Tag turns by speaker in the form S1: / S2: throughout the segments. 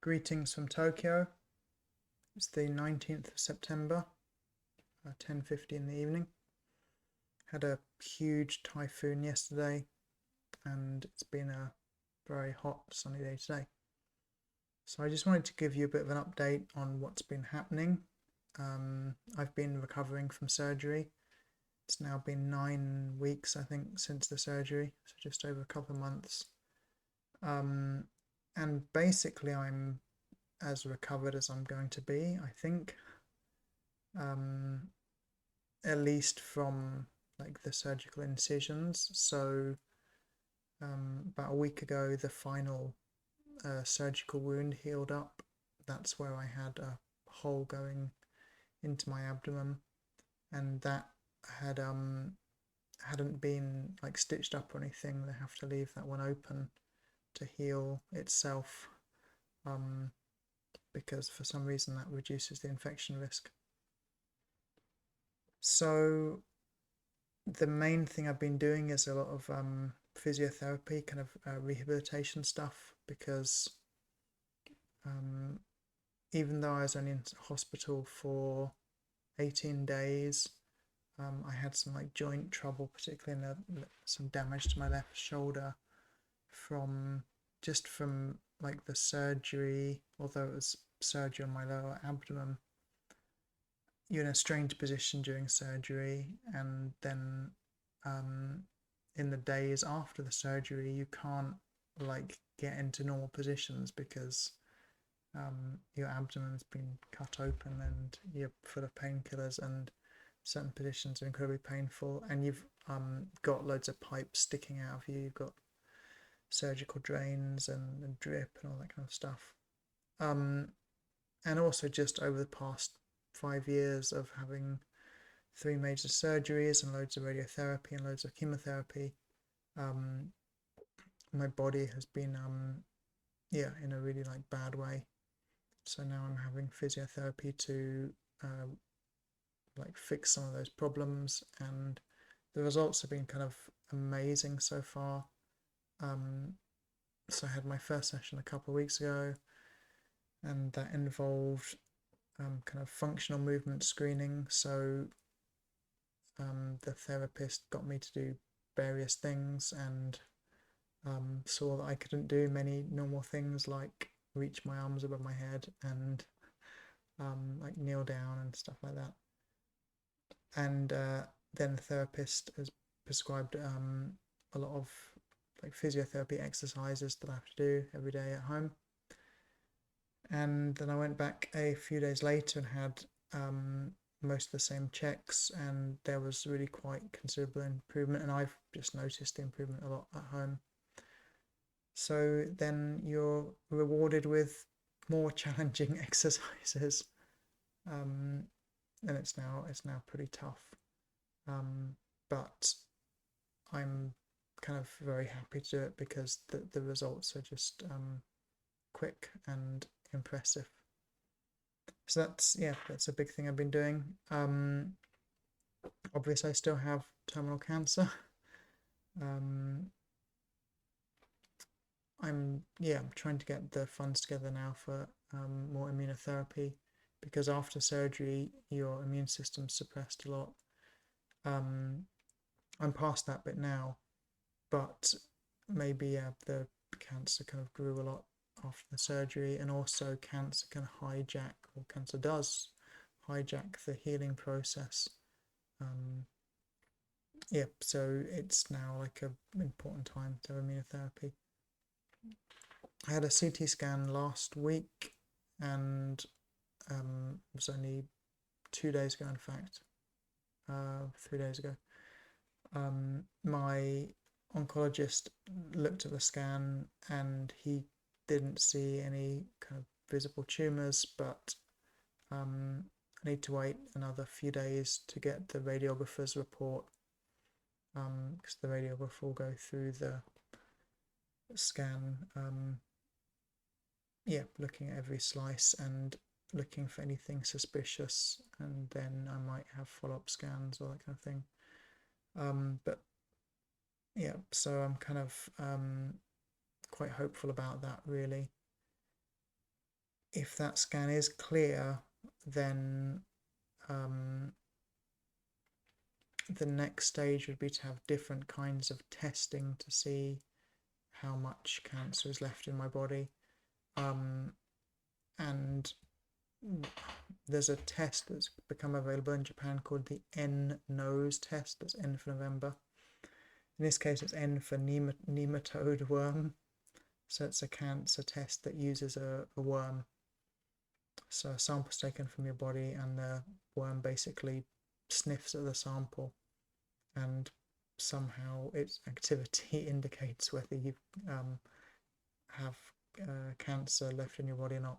S1: Greetings from Tokyo. It's the 19th of September, 10:50 in the evening. Had a huge typhoon yesterday, and it's been a very hot, sunny day today. So I just wanted to give you a bit of an update on what's been happening. I've been recovering from surgery. It's now been 9 weeks, I think, since the surgery, so just over a couple of months. And basically I'm as recovered as I'm going to be, I think. At least from like the surgical incisions. So about a week ago, the final surgical wound healed up. That's where I had a hole going into my abdomen, and that hadn't been like stitched up or anything. They have to leave that one open to heal itself, because for some reason that reduces the infection risk. So the main thing I've been doing is a lot of physiotherapy, kind of rehabilitation stuff, because even though I was only in hospital for 18 days, I had some like joint trouble, particularly in some damage to my left shoulder from like the surgery, although it was surgery on my lower abdomen. You're in a strange position during surgery, and then in the days after the surgery you can't like get into normal positions because your abdomen's been cut open and you're full of painkillers, and certain positions are incredibly painful, and you've got loads of pipes sticking out of you. You've got surgical drains and drip and all that kind of stuff. And also just over the past 5 years of having 3 major surgeries and loads of radiotherapy and loads of chemotherapy, my body has been in a really like bad way. So now I'm having physiotherapy to like fix some of those problems, and the results have been kind of amazing so far. So I had my first session a couple of weeks ago, and that involved kind of functional movement screening. So the therapist got me to do various things, and saw that I couldn't do many normal things like reach my arms above my head and like kneel down and stuff like that. And then the therapist has prescribed a lot of like physiotherapy exercises that I have to do every day at home. And then I went back a few days later and had most of the same checks, and there was really quite considerable improvement, and I've just noticed the improvement a lot at home. So then you're rewarded with more challenging exercises, and it's now pretty tough, but I'm kind of very happy to do it because the results are just quick and impressive. So that's a big thing I've been doing. Obviously I still have terminal cancer. I'm trying to get the funds together now for more immunotherapy, because after surgery your immune system's suppressed a lot. I'm past that bit now, but maybe the cancer kind of grew a lot after the surgery, and also cancer can hijack, or cancer does hijack, the healing process. So it's now like an important time to have immunotherapy. I had a CT scan last week, and it was only 2 days ago, in fact, 3 days ago. My oncologist looked at the scan and he didn't see any kind of visible tumours, but I need to wait another few days to get the radiographer's report, because the radiographer will go through the scan, looking at every slice and looking for anything suspicious, and then I might have follow-up scans or that kind of thing. So I'm kind of quite hopeful about that, really. if that scan is clear, then the next stage would be to have different kinds of testing to see how much cancer is left in my body. And there's a test that's become available in Japan called the N-nose test. That's N for November. In this case, it's N for nematode worm. So it's a cancer test that uses a worm. So a sample's taken from your body, and the worm basically sniffs at the sample, and somehow its activity indicates whether you have cancer left in your body or not.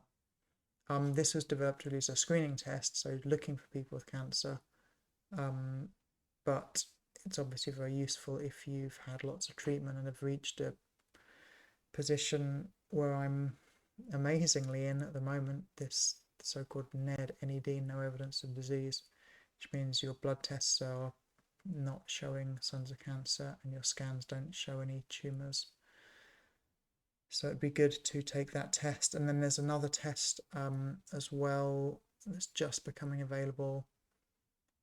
S1: This was developed really as a screening test, so looking for people with cancer, but it's obviously very useful if you've had lots of treatment and have reached a position where I'm amazingly in at the moment, this so-called NED, no evidence of disease, which means your blood tests are not showing signs of cancer and your scans don't show any tumours. So it'd be good to take that test. And then there's another test as well that's just becoming available.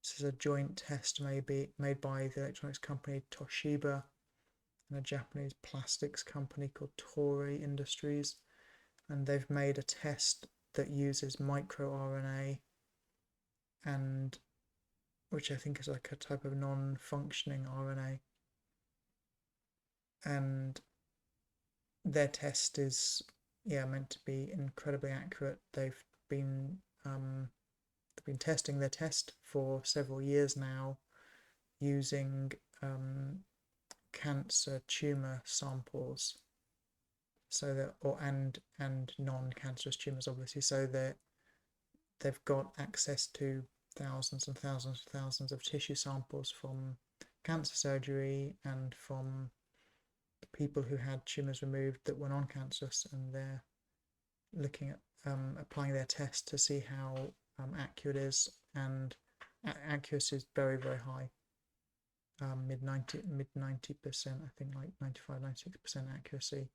S1: This is a joint test made by the electronics company Toshiba and a Japanese plastics company called Torii Industries. And they've made a test that uses microRNA, and which I think is like a type of non-functioning RNA. And their test is meant to be incredibly accurate. They've been testing their test for several years now using cancer tumor samples, so that and non-cancerous tumors obviously, so that they've got access to thousands and thousands and thousands of tissue samples from cancer surgery and from people who had tumours removed that were non-cancerous, and they're looking at applying their test to see how accurate it is, and accuracy is very, very high, mid 90%, I think, like 95-96% accuracy,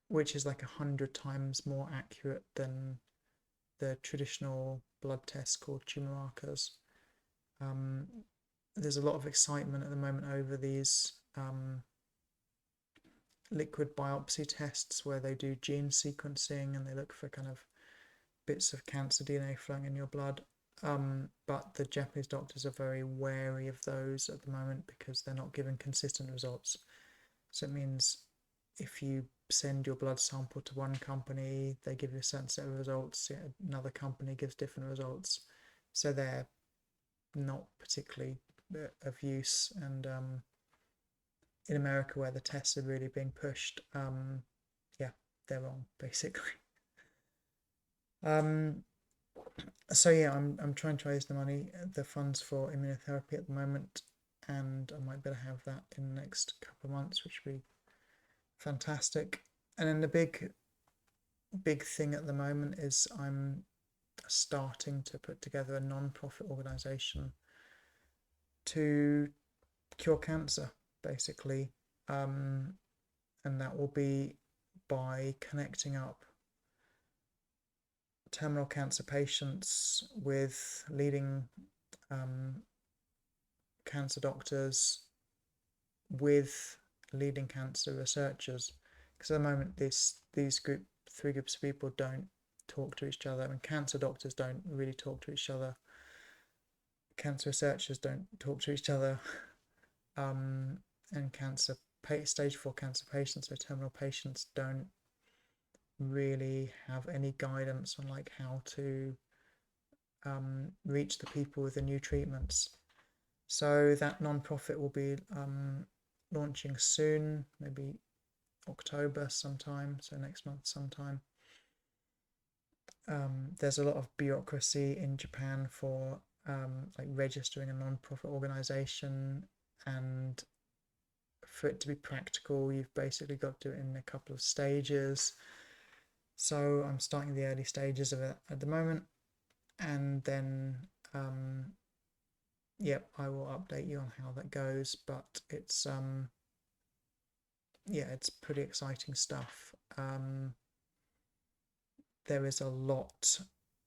S1: which is like 100 times more accurate than the traditional blood tests called tumor markers. There's a lot of excitement at the moment over these liquid biopsy tests where they do gene sequencing and they look for kind of bits of cancer DNA flowing in your blood. But the Japanese doctors are very wary of those at the moment because they're not giving consistent results. So it means if you send your blood sample to one company, they give you a certain set of results, another company gives different results. So they're not particularly of use. And in America, where the tests are really being pushed, they're wrong, basically. So I'm trying to raise the funds for immunotherapy at the moment, and I might better have that in the next couple of months, which would be fantastic. And then the big thing at the moment is I'm starting to put together a non-profit organisation to cure cancer, basically, and that will be by connecting up terminal cancer patients with leading cancer doctors, with leading cancer researchers, because at the moment these three groups of people don't talk to each other. I mean, cancer doctors don't really talk to each other, cancer researchers don't talk to each other, and stage 4 cancer patients, so terminal patients, don't really have any guidance on like how to reach the people with the new treatments. So that non-profit will be launching soon, maybe October sometime, so next month sometime. There's a lot of bureaucracy in Japan for like registering a non-profit organization, and for it to be practical, you've basically got to do it in a couple of stages. So I'm starting the early stages of it at the moment, and then I will update you on how that goes. But it's it's pretty exciting stuff. there is a lot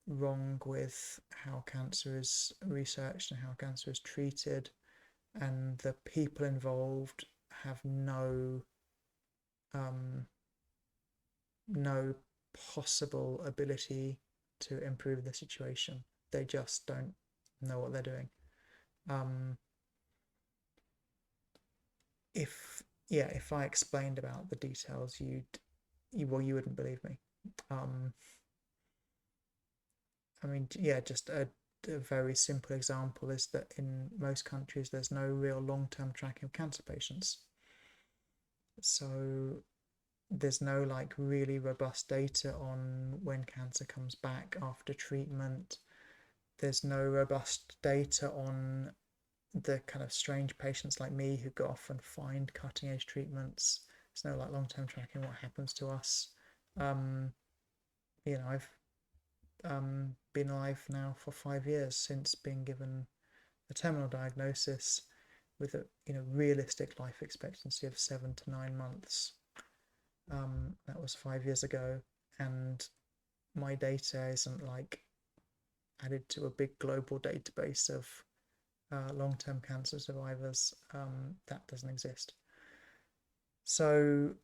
S1: wrong with how cancer is researched and how cancer is treated, and the people involved have no possible ability to improve the situation. They just don't know what they're doing. If I explained about the details, you wouldn't believe me. Just a very simple example is that in most countries there's no real long-term tracking of cancer patients. So there's no like really robust data on when cancer comes back after treatment. There's no robust data on the kind of strange patients like me who go off and find cutting edge treatments. There's no like long-term tracking what happens to us. I've been alive now for 5 years since being given a terminal diagnosis with a realistic life expectancy of 7 to 9 months. That was 5 years ago, and my data isn't like added to a big global database of long-term cancer survivors. That doesn't exist. So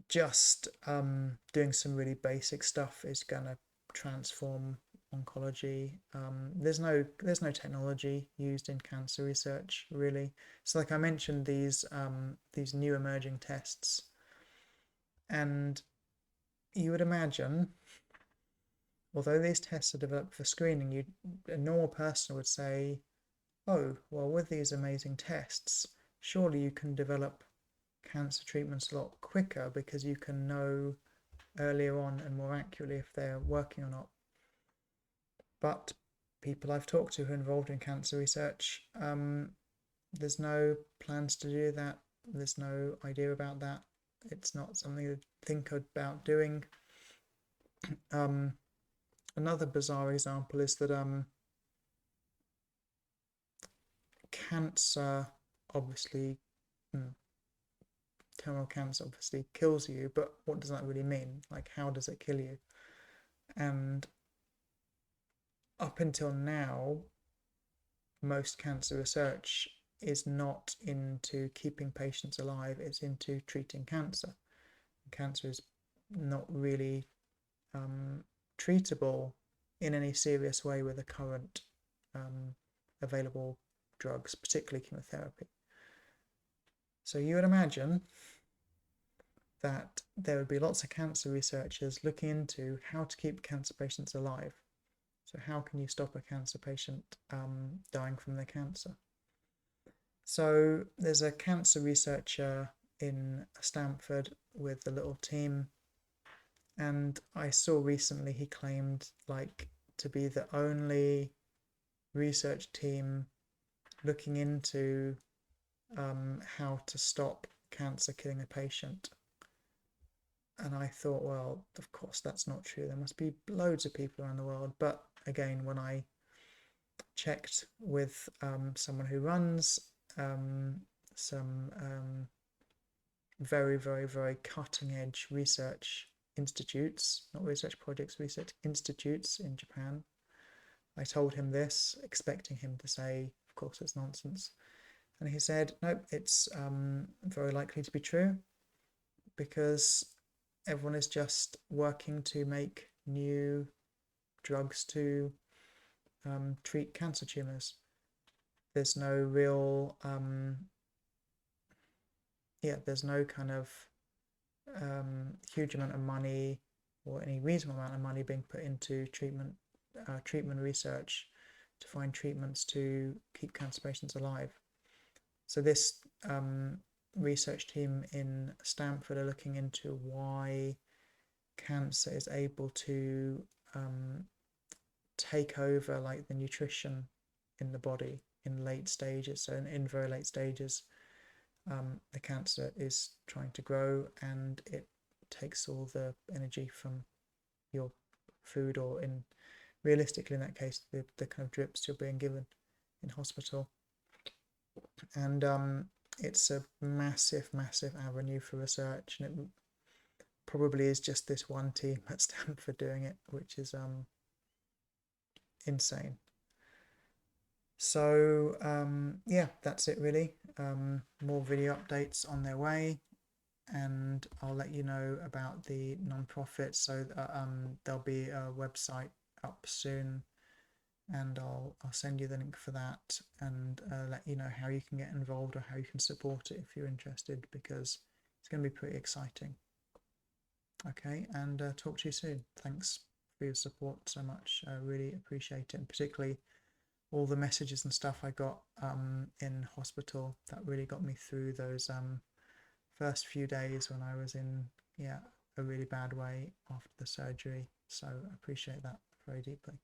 S1: just doing some really basic stuff is gonna transform oncology. There's no technology used in cancer research really. So like I mentioned, these new emerging tests, and you would imagine, although these tests are developed for screening, a normal person would say, oh, well, with these amazing tests, surely you can develop cancer treatments a lot quicker because you can know earlier on and more accurately if they're working or not. But people I've talked to who are involved in cancer research, there's no plans to do that. There's no idea about that. It's not something to think about doing. Another bizarre example is that cancer obviously, terminal cancer obviously kills you, but what does that really mean? Like, how does it kill you? And up until now, most cancer research is not into keeping patients alive, it's into treating cancer. Cancer is not really treatable in any serious way with the current available drugs, particularly chemotherapy. So you would imagine that there would be lots of cancer researchers looking into how to keep cancer patients alive. So how can you stop a cancer patient dying from their cancer? So there's a cancer researcher in Stanford with a little team, and I saw recently he claimed to be the only research team looking into how to stop cancer killing a patient. And I thought, well, of course that's not true. There must be loads of people around the world. But again, when I checked with someone who runs some very, very, very cutting edge research institutes, not research projects, research institutes in Japan, I told him this, expecting him to say, of course, it's nonsense. And he said, nope, it's very likely to be true because everyone is just working to make new drugs to treat cancer tumors. There's no real, there's no kind of huge amount of money or any reasonable amount of money being put into treatment research to find treatments to keep cancer patients alive. So this research team in Stanford are looking into why cancer is able to take over the nutrition in the body in late stages. So in very late stages, the cancer is trying to grow and it takes all the energy from your food, or realistically in that case the kind of drips you're being given in hospital. And it's a massive avenue for research, and probably is just this one team at Stanford doing it, which is insane. So yeah, that's it really. More video updates on their way, and I'll let you know about the non-profit. So there'll be a website up soon, and I'll send you the link for that, and let you know how you can get involved or how you can support it if you're interested, because it's going to be pretty exciting. Okay, and talk to you soon. Thanks for your support so much. I really appreciate it, and particularly all the messages and stuff I got in hospital. That really got me through those first few days when I was in a really bad way after the surgery. So I appreciate that very deeply.